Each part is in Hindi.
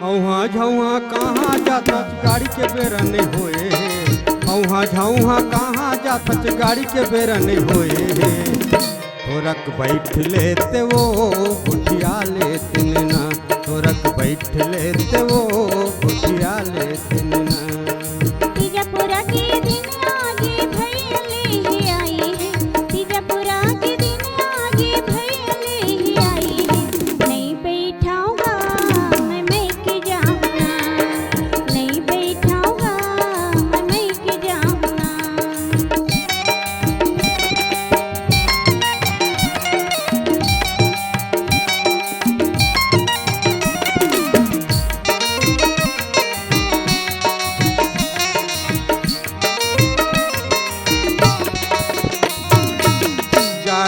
औहा झौहा कहाँ जाता गाड़ी के बेरा नहीं होए। औहा झौहा कहाँ जाता गाड़ी के बेरा नहीं होए। थोरक बैठ लेते वो उठिया लेते ना। थोरक बैठ लेते वो उठिया लेते ना। तीजापुरा के दिन आगे भैले ही आई है। तीजापुरा के दिन आगे भैले ही आई है। नहीं बैठाऊंगा मैं के जाऊंगा। नहीं बैठाऊंगा मैं के जाऊंगा।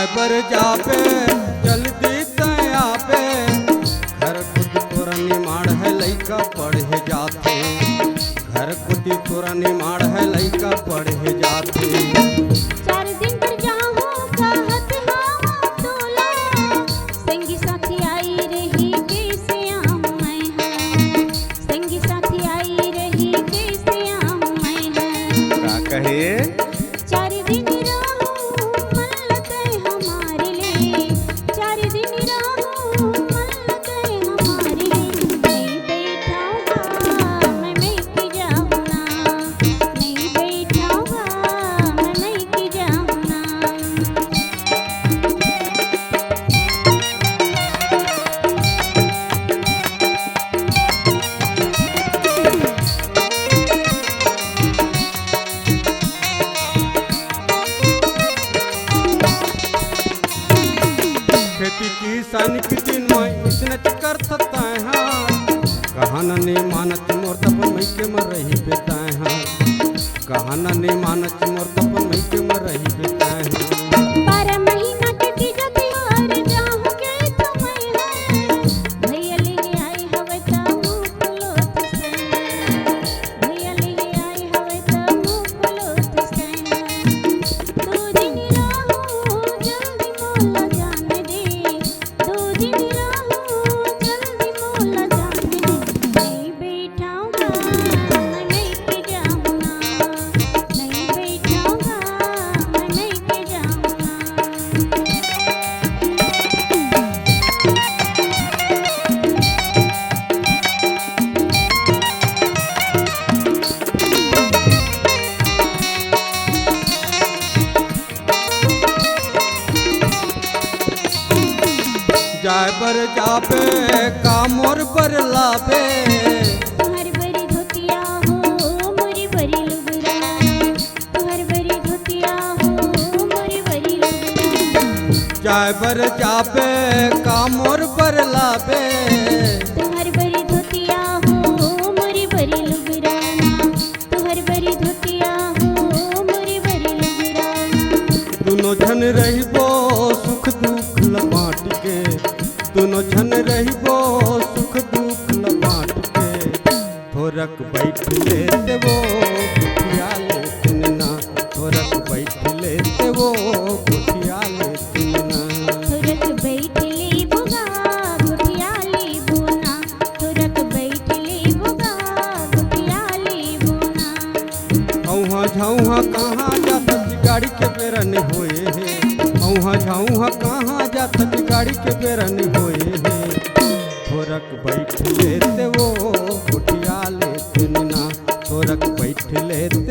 बर जापे जल्दी तया पे घर कुटी तोरा निमाड़ है लइका पढ़े जाते। घर कुटी तोरा निमाड़ है लइका पढ़े जाते। 4 दिन पर जाऊं कहत हवा तोला। संगी साथी आई रही कैसे आऊं मैं है। संगी साथी आई रही कैसे आऊं मैं है। का कहे 4 दिन रहूं मन लगे हमारे लिए। 4 दिन रहूं मन लगे हमारे लिए। नहीं बैठाऊंगा मैं के जाऊंगा। नहीं बैठाऊंगा मैं के जाऊंगा। खेती किसान के दिन में इतने कर सकता है। कहा ने मानत मोर तपन मई के मर रही बेता है। कहा ने मानत मोर तपन मई के मर रही बेता है। 12 महीना के तीजा त्योहार जाऊं के तुम्हें है। भैया ले आई हवे त मुँह लोत से। भैया ले आई हवे त मुँह लोत से। 2 दिन रहूं जल्दी मोला जाने दे। 2 दिन रहूं जल्दी मोला जाने दे। नहीं बैठाऊंगा मैं के जाऊंगा। नहीं बैठाऊंगा मैं के जाऊंगा। जाय बर जापे कामोर बर लापे। तुहर बरी धोतिया हो मोरी बरी लुगरा। तुहर बरी धोतिया हो मोरी बरी लुगरा। जाय बर जापे कामोर बर लापे। तुहर बरी धोतिया हो मोरी बरी लुगरा। तुहर बरी धोतिया हो मोरी बरी लुगरा। दोनों झन रहिबो सुख दुख लपाट के। दोनों झन रहिबो सुख दुख लपाट के। थोरक बैठ लेते वो कुठिया लेते ना। थोरक बैठ लेते वो कुठिया लेते ना। थोरक बैठ ले बुगा गुठिया ले बोना। थोरक बैठ ले बुगा गुठिया ले बोना। औहा झौहा कहाँ जाता गाड़ी के बेरा नहीं होए है। औहा झौहा कहाँ जाता गाड़ी के बेरा नहीं होए है। थोरक बैठ लेते वो कुठिया लेते ना। थोरक बैठ लेते